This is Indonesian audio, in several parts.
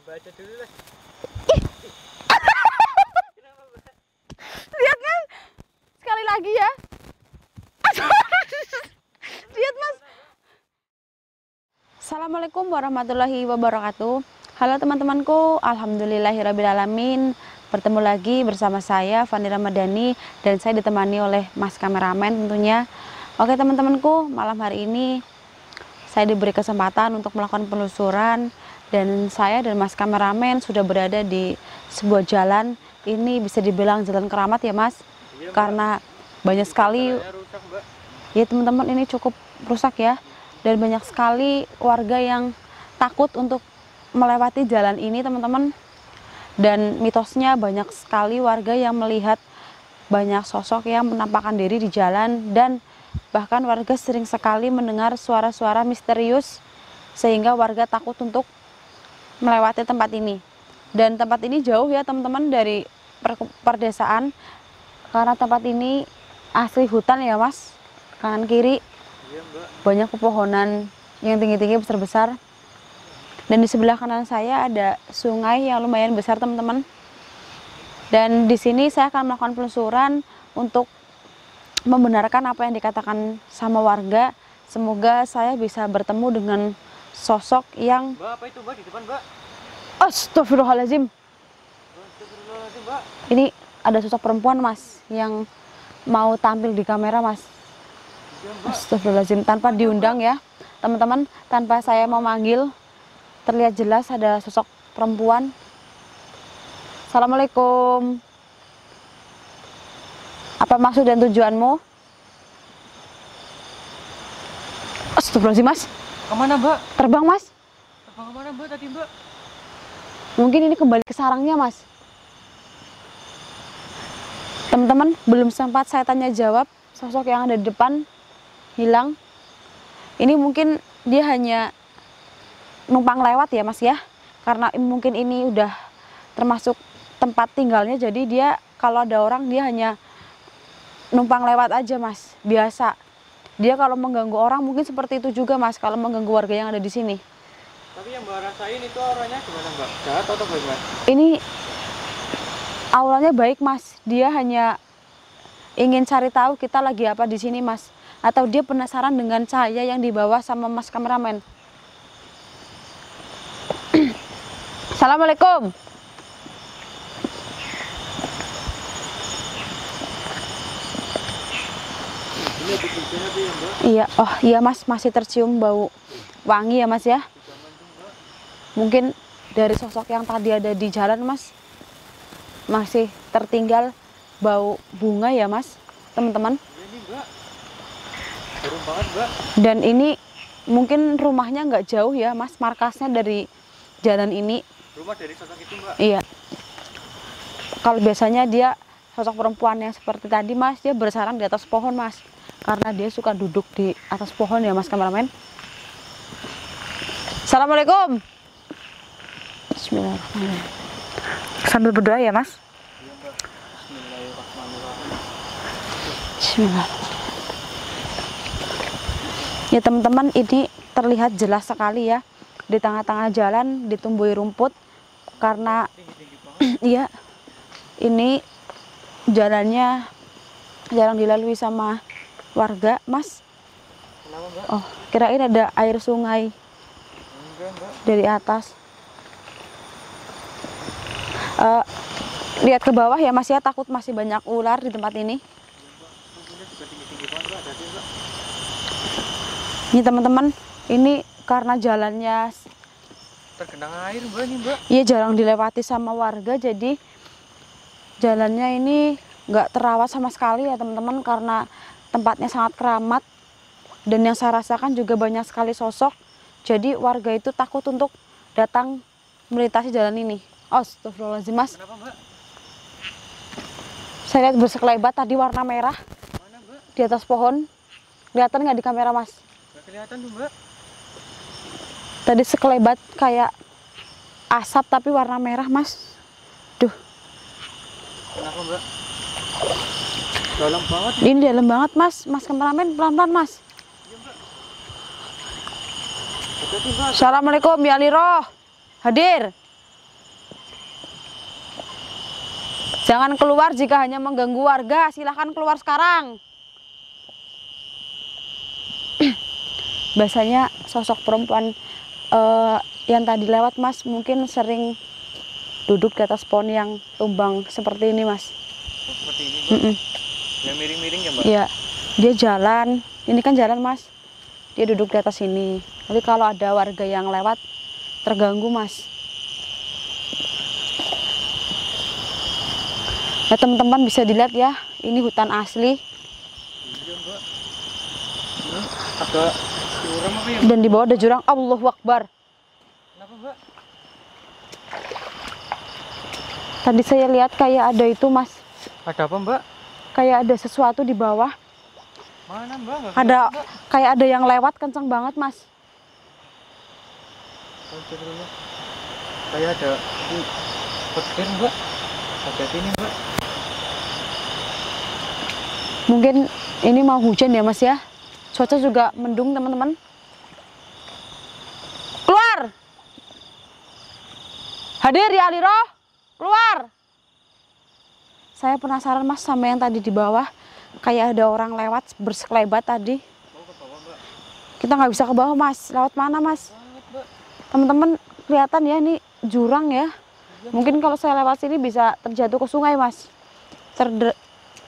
Baca dulu lah. Lihat mas, sekali lagi ya. Lihat mas. Assalamualaikum warahmatullahi wabarakatuh. Halo teman-temanku, alhamdulillahirrabbilalamin. Bertemu lagi bersama saya Fani Ramadhani dan saya ditemani oleh mas kameramen tentunya. Oke teman-temanku, malam hari ini saya diberi kesempatan untuk melakukan penelusuran dan saya dan mas kameramen sudah berada di sebuah jalan. Ini bisa dibilang jalan keramat ya mas, Iya, karena banyak sekali rusak, Mbak. ya teman-teman, ini cukup rusak ya, dan banyak sekali warga yang takut untuk melewati jalan ini teman-teman. Dan mitosnya banyak sekali warga yang melihat banyak sosok yang menampakkan diri di jalan, dan bahkan warga sering sekali mendengar suara-suara misterius sehingga warga takut untuk melewati tempat ini. Dan tempat ini jauh ya teman-teman dari perdesaan, karena tempat ini asli hutan ya mas, kanan kiri Iya, Mbak. banyak pepohonan yang tinggi-tinggi besar-besar. Dan di sebelah kanan saya ada sungai yang lumayan besar teman-teman. Dan di sini saya akan melakukan penelusuran untuk membenarkan apa yang dikatakan sama warga. Semoga saya bisa bertemu dengan sosok yang Mbak, apa itu, Mbak, di depan, Mbak? Astagfirullahaladzim. Astagfirullahaladzim, Mbak. Ini ada sosok perempuan mas yang mau tampil di kamera mas. Iya, Mbak. Astagfirullahaladzim, tanpa diundang ya teman-teman, tanpa saya mau manggil, terlihat jelas ada sosok perempuan. Assalamualaikum. Apa maksud dan tujuanmu? Astagfirullahaladzim mas, Kemana, Mbak? terbang mas. Terbang kemana, Mbak, tadi, Mbak? Mungkin ini kembali ke sarangnya mas. Teman-teman, belum sempat saya tanya jawab, sosok yang ada di depan hilang. Ini mungkin dia hanya numpang lewat ya mas ya, karena mungkin ini udah termasuk tempat tinggalnya, jadi dia kalau ada orang dia hanya numpang lewat aja mas, biasa. Dia kalau mengganggu orang mungkin seperti itu juga mas, kalau mengganggu warga yang ada di sini. Tapi yang Mbak rasain itu auranya gimana, Mbak? Jahat atau bagaimana? Ini auranya baik mas, dia hanya ingin cari tahu kita lagi apa di sini mas, atau dia penasaran dengan cahaya yang dibawa sama mas kameramen. Assalamualaikum. Ini habis hujan apa ya, Mbak? Iya, oh iya mas, masih tercium bau wangi ya mas ya. Mungkin dari sosok yang tadi ada di jalan mas, masih tertinggal bau bunga ya mas, teman-teman. Iya nih, Mbak. Harum banget, Mbak. Dan ini mungkin rumahnya nggak jauh ya mas, markasnya dari jalan ini. Rumah dari sosok itu, Mbak. Iya. Kalau biasanya dia sosok perempuan yang seperti tadi mas, dia bersarang di atas pohon mas, karena dia suka duduk di atas pohon ya mas kameramen. Assalamualaikum. Bismillahirrahmanirrahim. Sambil berdoa ya mas. Iya, Mbak. Bismillahirrahmanirrahim. Bismillahirrahmanirrahim. Ya teman-teman, ini terlihat jelas sekali ya, di tengah-tengah jalan ditumbuhi rumput, karena Tinggi-tinggi banget. iya, ini jalannya jarang dilalui sama warga mas. Kenapa, Mbak? Oh, kirain ada air sungai Enggak, Mbak. dari atas. Lihat ke bawah ya mas ya, takut masih banyak ular di tempat ini. Tumbuhnya juga tinggi-tinggi banget, Mbak. Ada sih, Mbak. Ini teman-teman, ini karena jalannya Tergenang air, Mbak, ini, Mbak. ya jarang dilewati sama warga, jadi jalannya ini nggak terawat sama sekali ya teman-teman, karena tempatnya sangat keramat. Dan yang saya rasakan juga banyak sekali sosok, jadi warga itu takut untuk datang melintasi jalan ini. Astagfirullahaladzim mas, Kenapa, Mbak? saya lihat bersekelebat tadi warna merah Mana, Mbak? di atas pohon. Kelihatan nggak di kamera mas? Nggak kelihatan tuh, Mbak. Tadi sekelebat kayak asap tapi warna merah mas. Duh, Kenapa, Mbak? Dalam banget. ini dalam banget mas. Mas kameramen pelan-pelan mas. Iya, Mbak. Hati-hati, Mbak. Assalamualaikum ya Liroh. Hadir. Jangan keluar jika hanya mengganggu warga. Silahkan keluar sekarang. Biasanya sosok perempuan yang tadi lewat Mas mungkin sering duduk di atas pohon yang tumbang seperti ini Mas. Seperti ini Mbak. Yang miring-miring ya Mbak? Iya, dia jalan. Ini kan jalan Mas. Dia duduk di atas ini. Tapi kalau ada warga yang lewat terganggu Mas. Nah teman-teman bisa dilihat ya, ini hutan asli. Iya Mbak. Ada jurang apa ya? Dan di bawah ada jurang. Allahu Akbar. Kenapa Mbak? Tadi saya lihat kayak ada itu Mas. Ada apa Mbak? Kayak ada sesuatu di bawah. Mana Mbak? Nggak Ada kelihatan, Mbak. kayak ada yang lewat kenceng banget Mas. Kayak ada petir Mbak. Ada sini Mbak. Mungkin ini mau hujan ya Mas ya. Cuaca juga mendung teman-teman. Keluar. Hadir ya Aliro. Keluar. Saya penasaran Mas sama yang tadi di bawah. Kayak ada orang lewat bersekelebat tadi. Mau ke bawah Mbak. Kita nggak bisa ke bawah Mas. Lewat mana Mas? Teman-teman kelihatan ya ini jurang ya. Mungkin kalau saya lewat sini bisa terjatuh ke sungai Mas.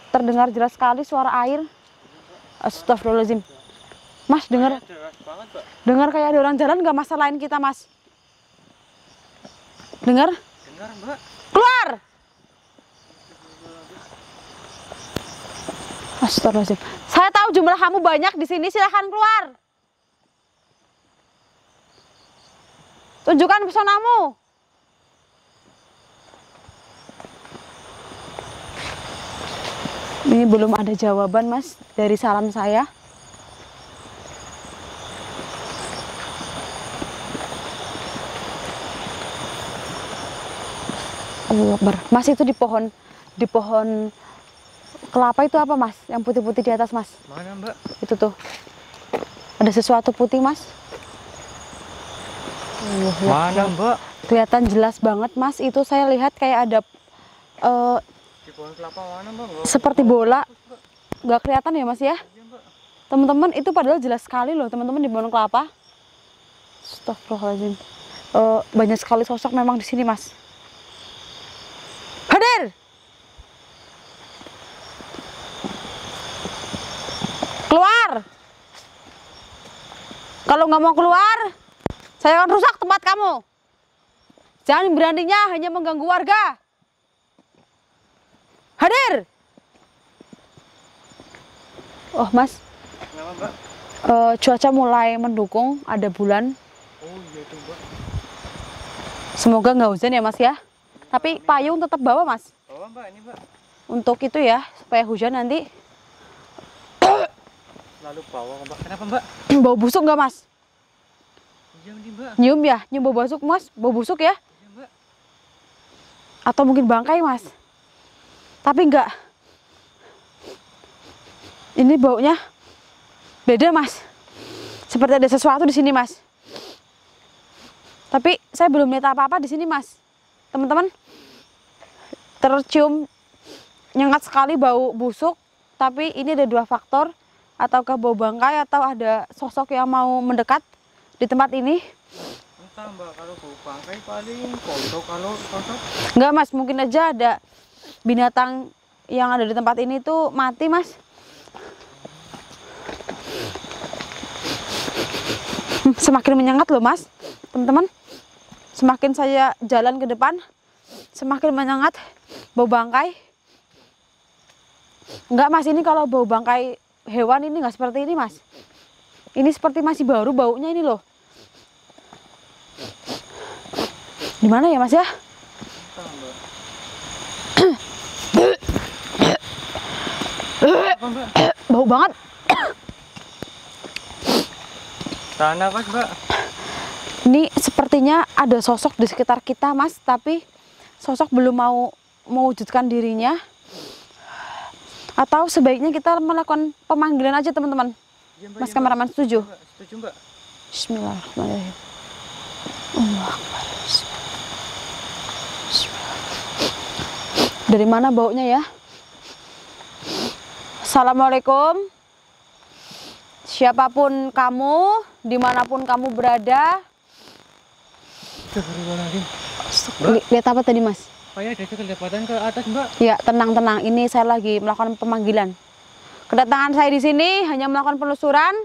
Terdengar jelas sekali suara air. Astagfirullahaladzim. Mas dengar Deras banget Mbak. dengar kayak ada orang jalan nggak Mas selain kita Mas? Dengar? Dengar Mbak. Keluar. Astagfirullahaladzim. Saya tahu jumlah kamu banyak di sini, silahkan keluar. Tunjukkan pesonamu. Ini belum ada jawaban Mas dari saran saya. Allahu Akbar. Mas itu di pohon kelapa itu apa Mas? Yang putih-putih di atas Mas? Mana Mbak? Itu tuh. Ada sesuatu putih Mas? Mana Mbak? Kelihatan jelas banget Mas. Itu saya lihat kayak ada Di pohon kelapa mana Mbak? seperti bola. Nggak kelihatan ya Mas ya? Iya Mbak. Teman-teman itu padahal jelas sekali loh teman-teman di pohon kelapa. Astagfirullahaladzim. Banyak sekali sosok memang di sini Mas. Hadir. Keluar. Kalau nggak mau keluar, saya akan rusak tempat kamu. Jangan beraninya hanya mengganggu warga. Hadir. Oh Mas, Kenapa Mbak? cuaca mulai mendukung, ada bulan. Oh iya itu Mbak. Semoga nggak hujan ya Mas ya. Tapi payung tetap bawa Mas. Bawa Mbak ini Mbak. Untuk itu ya, supaya hujan nanti. Lalu bawa Mbak. Kenapa Mbak? Bau busuk nggak Mas? Iya ini Mbak. Nyium ya? Nyium bau busuk Mas? Bau busuk ya? Iya Mbak. Atau mungkin bangkai Mas? Tapi enggak. Ini baunya beda Mas. Seperti ada sesuatu di sini Mas. Tapi saya belum lihat apa-apa di sini Mas. Teman-teman, tercium nyengat sekali bau busuk. Tapi ini ada dua faktor. Ataukah bau bangkai atau ada sosok yang mau mendekat di tempat ini. Entah Mbak, kalau bau bangkai paling kodok, kalau sosok. Enggak Mas, mungkin aja ada binatang yang ada di tempat ini tuh mati Mas. Semakin menyengat loh Mas, teman-teman. Semakin saya jalan ke depan, semakin menyengat bau bangkai. Enggak Mas, ini kalau bau bangkai hewan ini enggak seperti ini Mas. Ini seperti masih baru baunya ini loh. Di mana ya Mas ya? Entah Mbak. Apa Mbak? Bau banget. Tahan nafas Mbak. Ini sepertinya ada sosok di sekitar kita Mas, tapi sosok belum mau mewujudkan dirinya. Atau sebaiknya kita melakukan pemanggilan aja teman-teman. Iya, Mbak, Mas iya, kameraman Mbak. setuju? Mbak, setuju Mbak. Bismillahirrahmanirrahim. Allahu Akbar. Dari mana baunya ya? Assalamualaikum. Siapapun kamu, dimanapun kamu berada. Astagfirullahaladzim. Lihat apa tadi mas? Kayak ada kelihatan ke atas mbak. Ya tenang-tenang, ini saya lagi melakukan pemanggilan. Kedatangan saya di sini hanya melakukan penelusuran.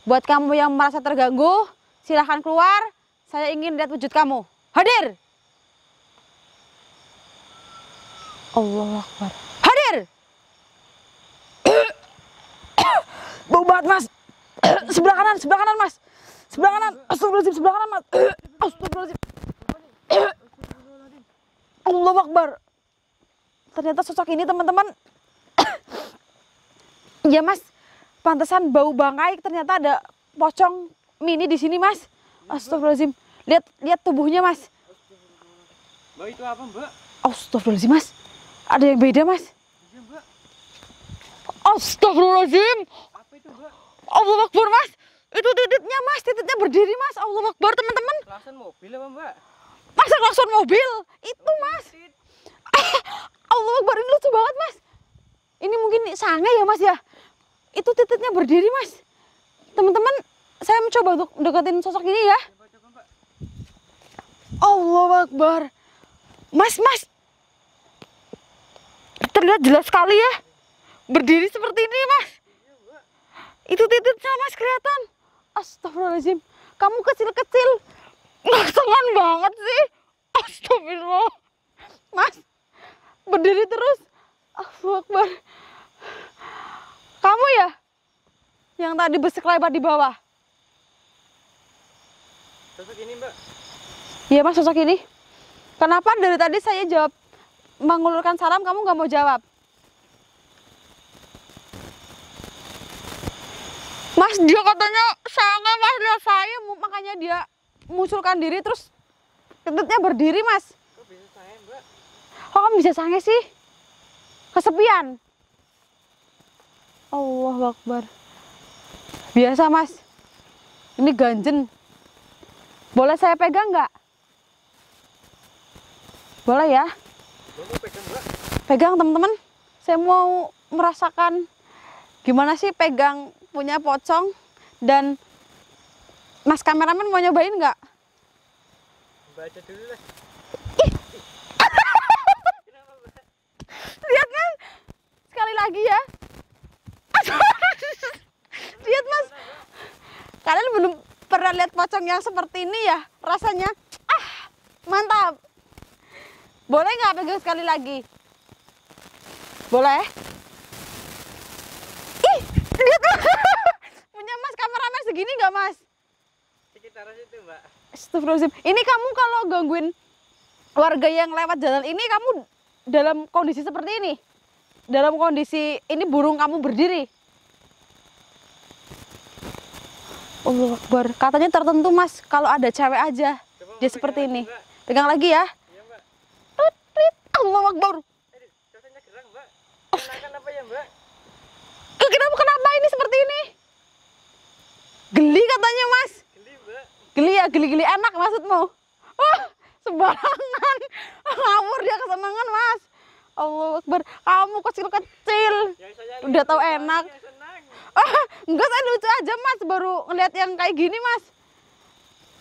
Buat kamu yang merasa terganggu, silahkan keluar. Saya ingin lihat wujud kamu. Hadir! Allahu Akbar. Hadir! Bau banget mas. Sebelah kanan mas. Sebelah kanan. Astagfirullahaladzim, sebelah kanan mas. Astagfirullahaladzim. Allahu Akbar. Ternyata sosok ini teman-teman. Ya mas, pantesan bau bangkai. Ternyata ada pocong mini di sini mas. Astagfirullahaladzim. Lihat tubuhnya mas. Mbak itu apa mbak? Astagfirullahaladzim mas. Ada yang beda mas. Iya mbak. Astagfirullahaladzim. Apa itu mbak? Allahu Akbar mas. Itu titiknya mas. Titiknya berdiri mas. Allahu Akbar teman-teman. Klakson mobil apa mbak? Masa klakson mobil? Itu mas. Allahu Akbar, ini lucu banget mas. Ini mungkin sange ya mas ya. Itu titiknya berdiri mas. Teman-teman, saya mencoba untuk deketin sosok ini ya. Coba mbak. Allahu Akbar. Mas. Terlihat jelas sekali ya. Berdiri seperti ini mas. Itu titiknya mas kelihatan. Astagfirullahaladzim. Kamu kecil-kecil. Ngaksengan banget sih. Astagfirullah. Mas. Berdiri terus. Allahu Akbar. Kamu ya? Yang tadi bersekelebat di bawah. Sosok ini mbak. Iya mas, sosok ini. Kenapa dari tadi saya jawab mengulurkan salam, kamu nggak mau jawab? Mas, dia katanya sange mas, lihat saya, makanya dia munculkan diri terus titiknya berdiri mas. Kok bisa sange mbak? Kok kamu bisa sange sih? Kesepian. Allahu Akbar. Biasa mas. Ini ganjen. Boleh saya pegang nggak? Boleh ya? Mau pegang mbak? Pegang teman-teman. Saya mau merasakan gimana sih pegang punya pocong. Dan mas kameramen mau nyobain nggak? Baca dulu lah. Lihat mas, sekali lagi ya. Lihat mas, kalian belum pernah lihat pocong yang seperti ini ya? Rasanya, mantap. Boleh nggak pegang sekali lagi? Boleh? Ih, lihat mas. Punya mas kameramen segini nggak mas? Sekitar situ mbak. Astagfirullahaladzim. Ini kamu kalau gangguin warga yang lewat jalan ini, kamu dalam kondisi seperti ini? Dalam kondisi ini burung kamu berdiri? Allahu Akbar. Katanya tertentu mas, kalau ada cewek aja Coba dia pegang seperti lagi, ini. mbak. Pegang lagi ya. Iya mbak. Allahu Akbar. Rasanya gerang mbak. Kenakan apa ya mbak? Kenapa ini seperti ini? Geli katanya mas. Geli mbak. Geli ya, geli-geli enak maksudmu? Wah, sembarangan. Ngawur dia kesenangan mas. Allahu Akbar. Kamu kecil-kecil. Ya, saya Udah tahu lihat, enak. saya senang. Enggak, saya lucu aja mas. Baru ngeliat yang kayak gini mas.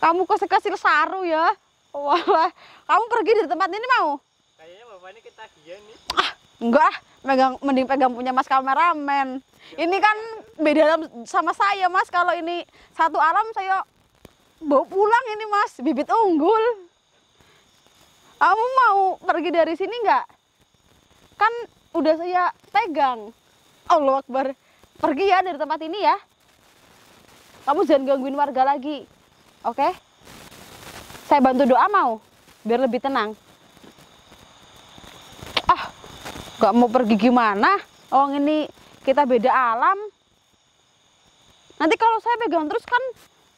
Kamu kecil-kecil saru ya. Wah, kamu pergi dari tempat ini mau? Kayaknya bapak ini ketagihan nih. Enggak, mending pegang punya mas kameramen. Ini kan beda sama saya mas. Kalau ini satu alam saya bawa pulang ini mas. Bibit unggul. Kamu mau pergi dari sini enggak? Kan udah saya pegang. Allahu Akbar. Pergi ya dari tempat ini ya. Kamu jangan gangguin warga lagi. Oke? Saya bantu doa mau? Biar lebih tenang. Gak mau pergi gimana? Oh ini kita beda alam. Nanti kalau saya pegang terus kan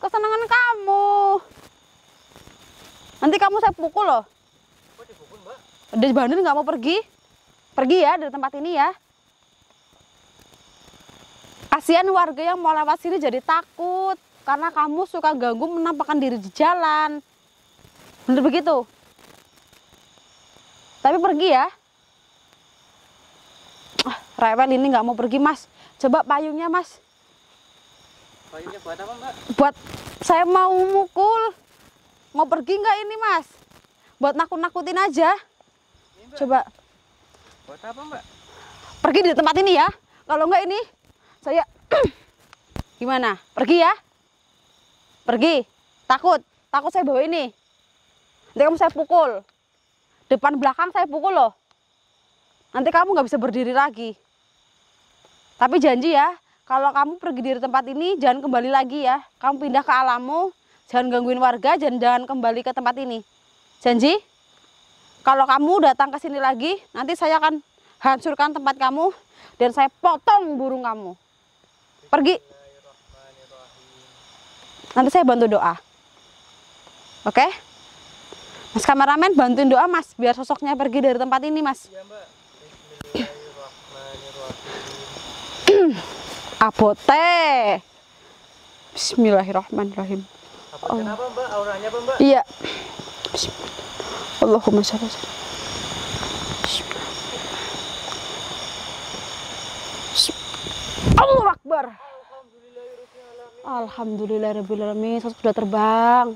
kesenangan kamu. Nanti kamu saya pukul loh. Kok dipukul mbak? Udah bandel nggak mau pergi? Pergi ya dari tempat ini ya. Kasihan warga yang mau lewat sini jadi takut. Karena kamu suka ganggu menampakkan diri di jalan. Bener begitu? Tapi pergi ya. Rewel ini nggak mau pergi, Mas. Coba payungnya, Mas. Payungnya buat apa, Mbak? Buat saya mau mukul. Mau pergi nggak ini, Mas? Buat nakut-nakutin aja. Ini, Mbak. Coba Buat apa, Mbak? pergi di tempat ini ya. Kalau nggak ini, saya gimana? Pergi ya? Pergi. Takut. Takut saya bawa ini. Nanti kamu saya pukul. Depan belakang saya pukul loh. Nanti kamu nggak bisa berdiri lagi. Tapi janji ya, kalau kamu pergi dari tempat ini, jangan kembali lagi ya. Kamu pindah ke alammu, jangan gangguin warga, jangan kembali ke tempat ini. Janji? Kalau kamu datang ke sini lagi, nanti saya akan hancurkan tempat kamu dan saya potong burung kamu. Pergi. Nanti saya bantu doa. Oke? Mas kameramen bantuin doa, Mas, biar sosoknya pergi dari tempat ini, Mas. Iya, Mbak. Bismillahirrahmanirrahim. Abote. Bismillahirrahmanirrahim. Apa kenapa, Mbak? Auranya apa, Mbak? Iya. Allahumma sholli ala Allahu Akbar. Alhamdulillahirrahmanirrahim. Sosok sudah terbang.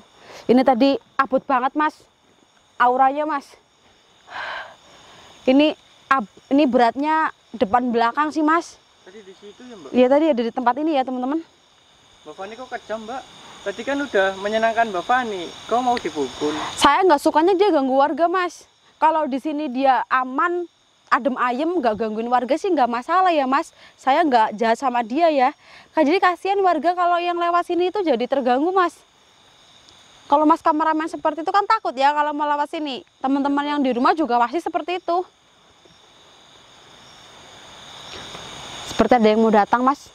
Ini tadi abot banget, Mas. Auranya, Mas. Ini beratnya depan belakang sih, Mas. Tadi di situ ya, Mbak? Iya, tadi ada di tempat ini ya, teman-teman. Mbak Fani kok kejam, Mbak? Tadi kan udah menyenangkan Mbak Fani. Kok mau dipukul? Saya nggak sukanya dia ganggu warga, Mas. Kalau di sini dia aman, adem ayem, nggak gangguin warga sih nggak masalah ya, Mas. Saya nggak jahat sama dia ya. Jadi kasihan warga kalau yang lewat sini itu jadi terganggu, Mas. Kalau Mas kameramen seperti itu kan takut ya kalau mau lewat sini. Teman-teman yang di rumah juga pasti seperti itu. Seperti ada yang mau datang, Mas.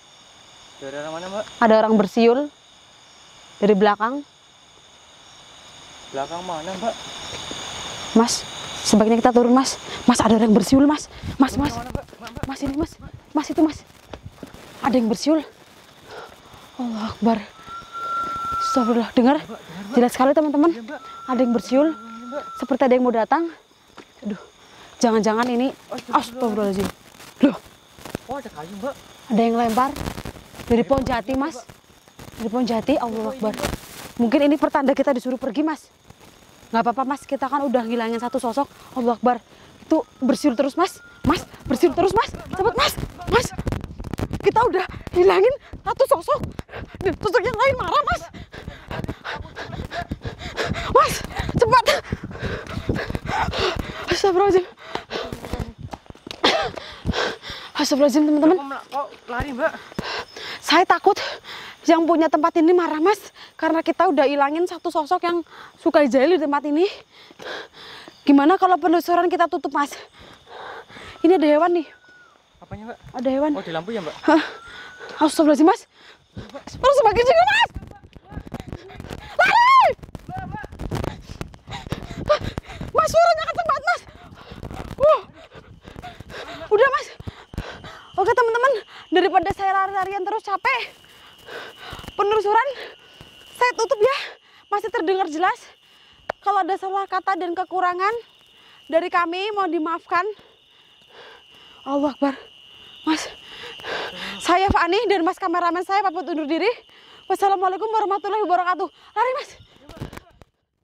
Dari arah mana, Mbak? Ada orang bersiul dari belakang. Belakang mana, Mbak? Mas, sebaiknya kita turun, Mas. Mas, ada orang bersiul, Mas. Mas. Mana, Mbak? Mbak? Mas, ini, Mas. Mas, itu, Mas. Ada yang bersiul. Allah Akbar. Astagfirullah. Dengar? Jelas sekali, teman-teman. Iya, Mbak. Ada yang bersiul. Ini, Mbak. Seperti ada yang mau datang. Aduh. Jangan-jangan ini. Astagfirullahaladzim. Loh, Oh, ada kayu, Mbak. ada yang lempar. Dari pohon jati, Mas. Dari pohon jati. Allah Akbar. Mungkin ini pertanda kita disuruh pergi, Mas. Nggak apa-apa, Mas. Kita kan udah ngilangin satu sosok. Allah Akbar. Itu bersiul terus, Mas. Mas, bersiul terus, Mas. Cepet, Mas. Mas. Kita udah hilangin satu sosok. Dan sosok yang lain marah, Mas. Mas, cepat. Astagfirullahaladzim. Astagfirullahaladzim, teman-teman. Kok lari, Mbak? Saya takut yang punya tempat ini marah, Mas. Karena kita udah hilangin satu sosok yang suka jahil di tempat ini. Gimana kalau penelusuran kita tutup, Mas? Ini ada hewan nih. Apanya, Mbak? Ada hewan. Oh, di lampu ya, Mbak? Hah? Astagfirullahaladzim, Mas. Harus semakin juga, Mas. Lari! Mas, suaranya kenceng banget, Mas. Udah, Mas. Oke, teman-teman. Daripada saya lari-larian terus capek, penelusuran saya tutup ya. Masih terdengar jelas. Kalau ada salah kata dan kekurangan dari kami, mohon dimaafkan. Allah Akbar. Mas, saya Fani dan Mas kameramen saya pamit undur diri. Wassalamualaikum warahmatullahi wabarakatuh. Lari, Mas.